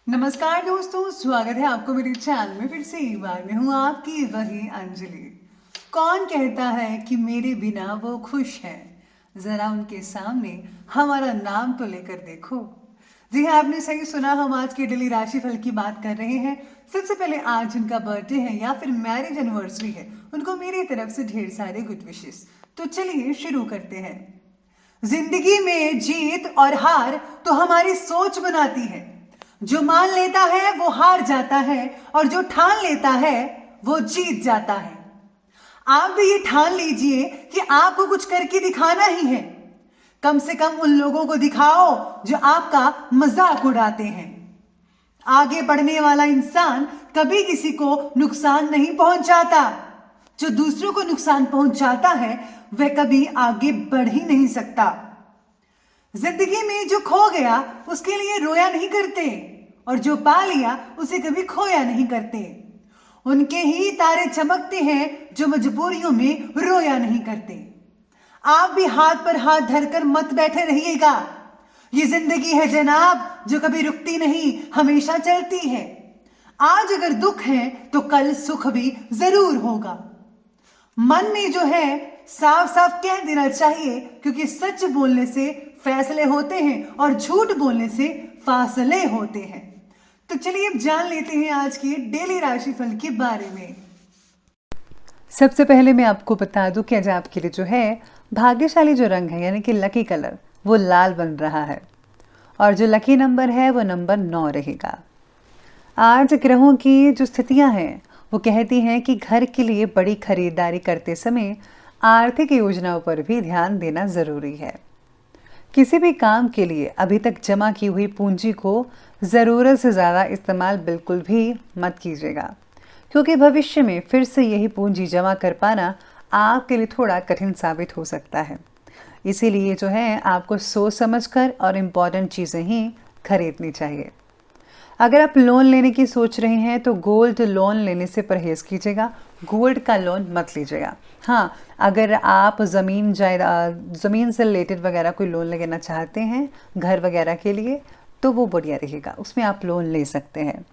नमस्कार दोस्तों, स्वागत है आपको मेरे चैनल में। फिर से एक बार मैं हूँ आपकी वही अंजलि। कौन कहता है कि मेरे बिना वो खुश है? जरा उनके सामने हमारा नाम तो लेकर देखो। जी हाँ, आपने सही सुना। हम आज के डेली राशिफल की बात कर रहे हैं। सबसे पहले आज उनका बर्थडे है या फिर मैरिज एनिवर्सरी है, उनको मेरी तरफ से ढेर सारे गुड विशेस। तो चलिए शुरू करते हैं। जिंदगी में जीत और हार तो हमारी सोच बनाती है। जो मान लेता है वो हार जाता है और जो ठान लेता है वो जीत जाता है। आप भी ये ठान लीजिए कि आपको कुछ करके दिखाना ही है। कम से कम उन लोगों को दिखाओ जो आपका मजाक उड़ाते हैं। आगे बढ़ने वाला इंसान कभी किसी को नुकसान नहीं पहुंचाता। जो दूसरों को नुकसान पहुंचाता है वह कभी आगे बढ़ ही नहीं सकता। जिंदगी में जो खो गया उसके लिए रोया नहीं करते और जो पा लिया उसे कभी खोया नहीं करते। उनके ही तारे चमकते हैं जो मजबूरियों में रोया नहीं करते। आप भी हाथ पर हाथ धरकर मत बैठे रहिएगा। ये जिंदगी है जनाब, जो कभी रुकती नहीं, हमेशा चलती है। आज अगर दुख है तो कल सुख भी जरूर होगा। मन में जो है साफ साफ कह देना चाहिए, क्योंकि सच बोलने से फैसले होते हैं और झूठ बोलने से फासले होते हैं। तो चलिए अब जान लेते हैं आज की डेली राशिफल के बारे में। सबसे पहले मैं आपको बता दूं कि आज आपके लिए जो है भाग्यशाली जो रंग है यानी कि लकी कलर वो लाल बन रहा है और जो लकी नंबर है वो नंबर 9 रहेगा। आज ग्रहों की जो स्थितियां हैं वो कहती हैं कि घर के लिए बड़ी खरीदारी करते समय आर्थिक योजनाओं पर भी ध्यान देना ज़रूरी है। किसी भी काम के लिए अभी तक जमा की हुई पूंजी को ज़रूरत से ज़्यादा इस्तेमाल बिल्कुल भी मत कीजिएगा, क्योंकि भविष्य में फिर से यही पूंजी जमा कर पाना आपके लिए थोड़ा कठिन साबित हो सकता है। इसीलिए जो है आपको सोच समझकर और इम्पॉर्टेंट चीज़ें ही खरीदनी चाहिए। अगर आप लोन लेने की सोच रहे हैं तो गोल्ड लोन लेने से परहेज कीजिएगा। गोल्ड का लोन मत लीजिएगा। हाँ, अगर आप ज़मीन से रिलेटेड वगैरह कोई लोन लेना चाहते हैं घर वगैरह के लिए तो वो बढ़िया रहेगा, उसमें आप लोन ले सकते हैं।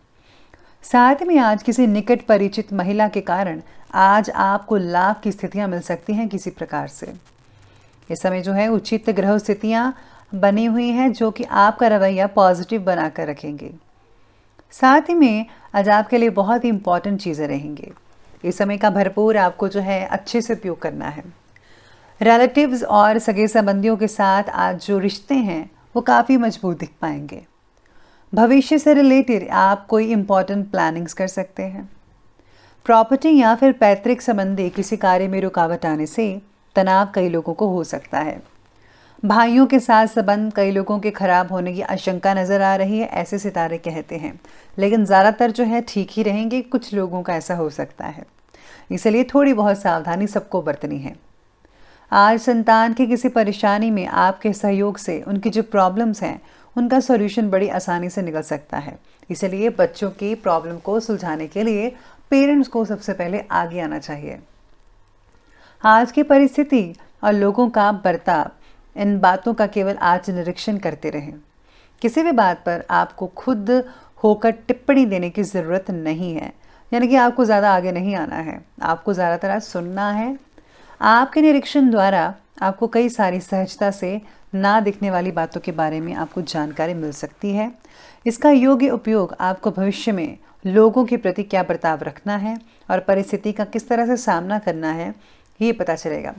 साथ में आज किसी निकट परिचित महिला के कारण आज आपको लाभ की स्थितियाँ मिल सकती हैं किसी प्रकार से। इस समय जो है उचित ग्रह स्थितियाँ बनी हुई हैं जो कि आपका रवैया पॉजिटिव बनाकर रखेंगे। साथ ही में आज आपके लिए बहुत ही इम्पॉर्टेंट चीज़ें रहेंगी। इस समय का भरपूर आपको जो है अच्छे से उपयोग करना है। रिलेटिव्स और सगे संबंधियों के साथ आज जो रिश्ते हैं वो काफ़ी मजबूत दिख पाएंगे। भविष्य से रिलेटेड आप कोई इम्पॉर्टेंट प्लानिंग्स कर सकते हैं। प्रॉपर्टी या फिर पैतृक संबंधी किसी कार्य में रुकावट आने से तनाव कई लोगों को हो सकता है। भाइयों के साथ संबंध कई लोगों के खराब होने की आशंका नज़र आ रही है, ऐसे सितारे कहते हैं, लेकिन ज़्यादातर जो है ठीक ही रहेंगे। कुछ लोगों का ऐसा हो सकता है, इसलिए थोड़ी बहुत सावधानी सबको बरतनी है। आज संतान की किसी परेशानी में आपके सहयोग से उनकी जो प्रॉब्लम्स हैं उनका सॉल्यूशन बड़ी आसानी से निकल सकता है। इसलिए बच्चों की प्रॉब्लम को सुलझाने के लिए पेरेंट्स को सबसे पहले आगे आना चाहिए। आज की परिस्थिति और लोगों का बर्ताव, इन बातों का केवल आज निरीक्षण करते रहें। किसी भी बात पर आपको खुद होकर टिप्पणी देने की ज़रूरत नहीं है, यानी कि आपको ज़्यादा आगे नहीं आना है, आपको ज़्यादातर आज सुनना है। आपके निरीक्षण द्वारा आपको कई सारी सहजता से ना दिखने वाली बातों के बारे में आपको जानकारी मिल सकती है। इसका योग्य उपयोग आपको भविष्य में लोगों के प्रति क्या बर्ताव रखना है और परिस्थिति का किस तरह से सामना करना है ये पता चलेगा।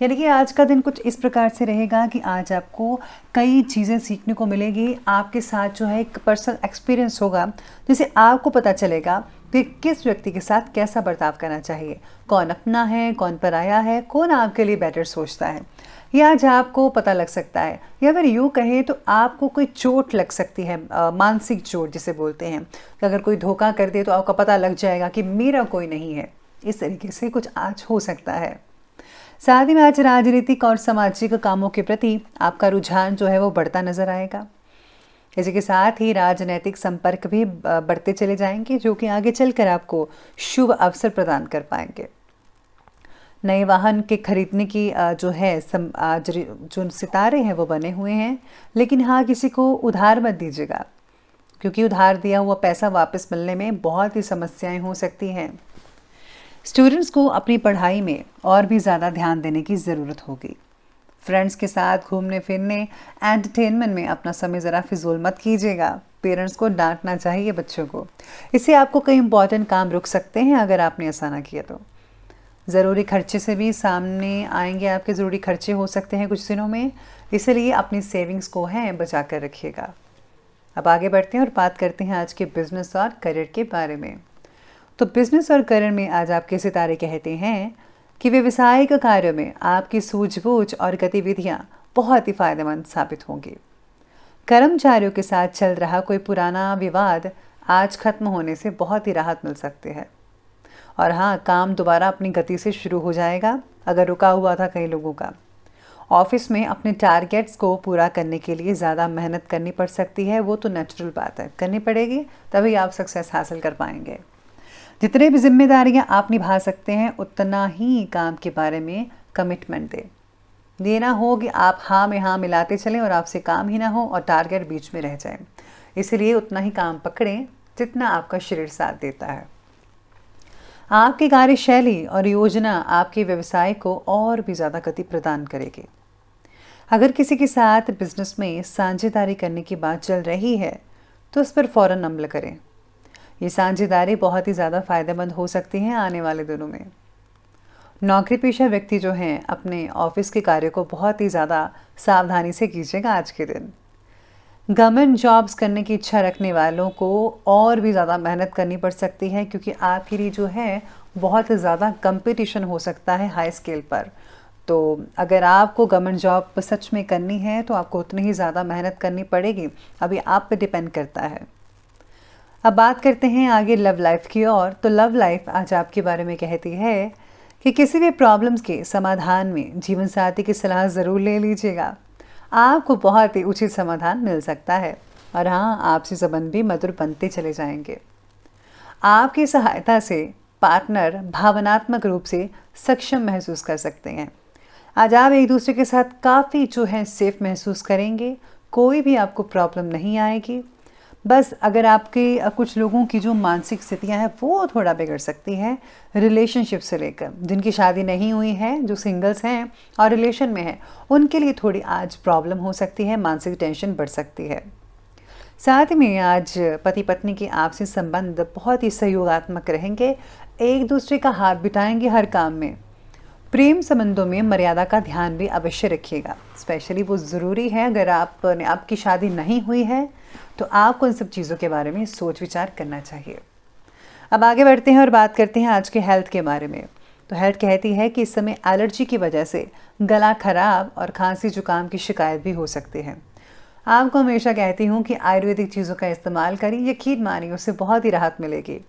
यानी कि आज का दिन कुछ इस प्रकार से रहेगा कि आज आपको कई चीज़ें सीखने को मिलेगी। आपके साथ जो है एक पर्सनल एक्सपीरियंस होगा जिससे आपको पता चलेगा कि किस व्यक्ति के साथ कैसा बर्ताव करना चाहिए, कौन अपना है, कौन पराया है, कौन आपके लिए बेटर सोचता है, ये आज आपको पता लग सकता है। या फिर यूँ कहें तो आपको कोई चोट लग सकती है, मानसिक चोट जिसे बोलते हैं। तो अगर कोई धोखा कर दे तो आपको पता लग जाएगा कि मेरा कोई नहीं है। इस तरीके से कुछ आज हो सकता है। साथ ही में आज राजनीतिक और सामाजिक कामों के प्रति आपका रुझान जो है वो बढ़ता नजर आएगा। इसी के साथ ही राजनैतिक संपर्क भी बढ़ते चले जाएंगे, जो कि आगे चलकर आपको शुभ अवसर प्रदान कर पाएंगे। नए वाहन के खरीदने की जो है जो सितारे हैं वो बने हुए हैं, लेकिन हाँ, किसी को उधार मत दीजिएगा। क्योंकि उधार दिया हुआ पैसा वापस मिलने में बहुत ही समस्याएं हो सकती हैं। स्टूडेंट्स को अपनी पढ़ाई में और भी ज़्यादा ध्यान देने की ज़रूरत होगी। फ्रेंड्स के साथ घूमने फिरने, एंटरटेनमेंट में अपना समय ज़रा फिजूल मत कीजिएगा। पेरेंट्स को डांटना चाहिए बच्चों को। इससे आपको कई इंपॉर्टेंट काम रुक सकते हैं अगर आपने ऐसा ना किया तो। ज़रूरी खर्चे से भी सामने आएंगे, आपके ज़रूरी खर्चे हो सकते हैं कुछ दिनों में, इसलिए अपनी सेविंग्स को है बचा कर रखिएगा। अब आगे बढ़ते हैं और बात करते हैं आज के बिजनेस और करियर के बारे में। तो बिजनेस और करियर में आज आपके सितारे कहते हैं कि व्यवसायिक कार्यों में आपकी सूझबूझ और गतिविधियां बहुत ही फायदेमंद साबित होंगी। कर्मचारियों के साथ चल रहा कोई पुराना विवाद आज खत्म होने से बहुत ही राहत मिल सकती है। और हाँ, काम दोबारा अपनी गति से शुरू हो जाएगा अगर रुका हुआ था कई लोगों का। ऑफिस में अपने टारगेट्स को पूरा करने के लिए ज़्यादा मेहनत करनी पड़ सकती है, वो तो नेचुरल बात है, करनी पड़ेगी, तभी आप सक्सेस हासिल कर पाएंगे। जितने भी जिम्मेदारियां आप निभा सकते हैं उतना ही काम के बारे में कमिटमेंट दें। देना हो कि आप हाँ में हाँ मिलाते चलें और आपसे काम ही ना हो और टारगेट बीच में रह जाए। इसलिए उतना ही काम पकड़ें जितना आपका शरीर साथ देता है। आपकी कार्यशैली और योजना आपके व्यवसाय को और भी ज़्यादा गति प्रदान करेगी। अगर किसी के साथ बिजनेस में साझेदारी करने की बात चल रही है तो उस पर फौरन अमल करें। ये साझेदारी बहुत ही ज़्यादा फायदेमंद हो सकती है आने वाले दिनों में। नौकरी पेशा व्यक्ति जो हैं अपने ऑफिस के कार्य को बहुत ही ज़्यादा सावधानी से कीजिएगा आज के दिन। गवर्नमेंट जॉब्स करने की इच्छा रखने वालों को और भी ज़्यादा मेहनत करनी पड़ सकती है, क्योंकि आपके लिए जो है बहुत ज़्यादा कंपटीशन हो सकता है हाई स्केल पर। तो अगर आपको गवर्नमेंट जॉब सच में करनी है तो आपको उतनी ही ज़्यादा मेहनत करनी पड़ेगी। अभी आप पे डिपेंड करता है। अब बात करते हैं आगे लव लाइफ की ओर। तो लव लाइफ आज आपके बारे में कहती है कि किसी भी प्रॉब्लम्स के समाधान में जीवन साथी की सलाह ज़रूर ले लीजिएगा। आपको बहुत ही उचित समाधान मिल सकता है और हाँ, आपसे संबंध भी मधुर बनते चले जाएंगे। आपकी सहायता से पार्टनर भावनात्मक रूप से सक्षम महसूस कर सकते हैं। आज आप एक दूसरे के साथ काफ़ी जो है सेफ महसूस करेंगे। कोई भी आपको प्रॉब्लम नहीं आएगी। बस अगर आपके कुछ लोगों की जो मानसिक स्थितियां हैं वो थोड़ा बिगड़ सकती हैं रिलेशनशिप से लेकर। जिनकी शादी नहीं हुई है, जो सिंगल्स हैं और रिलेशन में हैं, उनके लिए थोड़ी आज प्रॉब्लम हो सकती है, मानसिक टेंशन बढ़ सकती है। साथ में आज पति पत्नी के आपसी संबंध बहुत ही सहयोगात्मक रहेंगे। एक दूसरे का हाथ बिठाएंगे हर काम में। प्रेम संबंधों में मर्यादा का ध्यान भी अवश्य रखिएगा। स्पेशली वो ज़रूरी है अगर आपकी शादी नहीं हुई है तो आपको इन सब चीज़ों के बारे में सोच विचार करना चाहिए। अब आगे बढ़ते हैं और बात करते हैं आज के हेल्थ के बारे में। तो हेल्थ कहती है कि इस समय एलर्जी की वजह से गला खराब और खांसी जुकाम की शिकायत भी हो सकती है। आपको हमेशा कहती हूँ कि आयुर्वेदिक चीज़ों का इस्तेमाल करें, यकीन मानिए उससे बहुत ही राहत मिलेगी।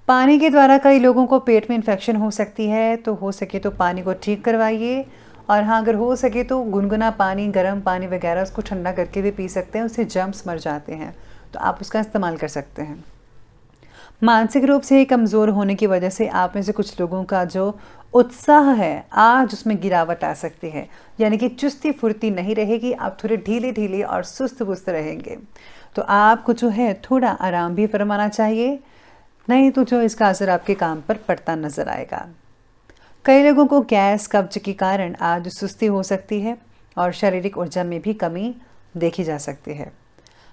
पानी के द्वारा कई लोगों को पेट में इन्फेक्शन हो सकती है, तो हो सके तो पानी को ठीक करवाइए। और हाँ, अगर हो सके तो गुनगुना पानी, गर्म पानी वगैरह उसको ठंडा करके भी पी सकते हैं। उससे जर्म्स मर जाते हैं, तो आप उसका इस्तेमाल कर सकते हैं। मानसिक रूप से कमज़ोर होने की वजह से आप में से कुछ लोगों का जो उत्साह है आज उसमें गिरावट आ सकती है, यानी कि चुस्ती फुर्ती नहीं रहेगी। आप थोड़े ढीले ढीले और सुस्त पुस्त रहेंगे। तो आपको जो है थोड़ा आराम भी फरमाना चाहिए, नहीं तो जो इसका असर आपके काम पर पड़ता नजर आएगा। कई लोगों को गैस कब्ज के कारण आज सुस्ती हो सकती है और शारीरिक ऊर्जा में भी कमी देखी जा सकती है।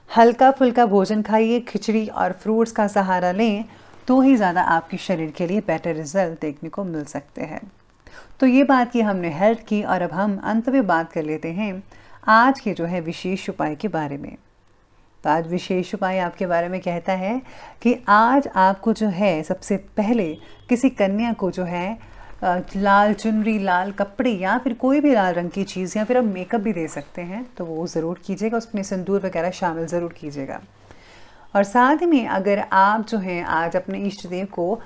हल्का फुल्का भोजन खाइए, खिचड़ी और फ्रूट्स का सहारा लें तो ही ज़्यादा आपके शरीर के लिए बेटर रिजल्ट देखने को मिल सकते हैं। तो ये बात की हमने हेल्थ की, और अब हम अंत में बात कर लेते हैं आज के जो है विशेष उपाय के बारे में। तो आज विशेष उपाय आपके बारे में कहता है कि आज आपको जो है सबसे पहले किसी कन्या को जो है लाल चुनरी, लाल कपड़े या फिर कोई भी लाल रंग की चीज़, या फिर आप मेकअप भी दे सकते हैं तो वो ज़रूर कीजिएगा। उसमें सिंदूर वगैरह शामिल ज़रूर कीजिएगा। और साथ में अगर आप जो हैं आज अपने इष्ट देव को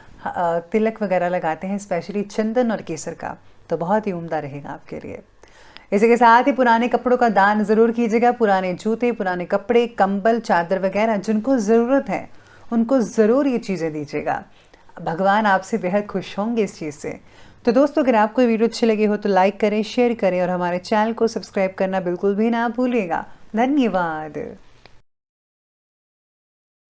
तिलक वगैरह लगाते हैं, स्पेशली चंदन और केसर का, तो बहुत ही उम्दा रहेगा आपके लिए। इसी के साथ ही पुराने कपड़ों का दान ज़रूर कीजिएगा। पुराने जूते, पुराने कपड़े, कंबल, चादर वगैरह जिनको ज़रूरत है उनको ज़रूर ये चीज़ें दीजिएगा। भगवान आपसे बेहद खुश होंगे इस चीज़ से। तो दोस्तों, अगर आपको वीडियो अच्छी लगी हो तो लाइक करें, शेयर करें और हमारे चैनल को सब्सक्राइब करना बिल्कुल भी ना भूलिएगा। धन्यवाद।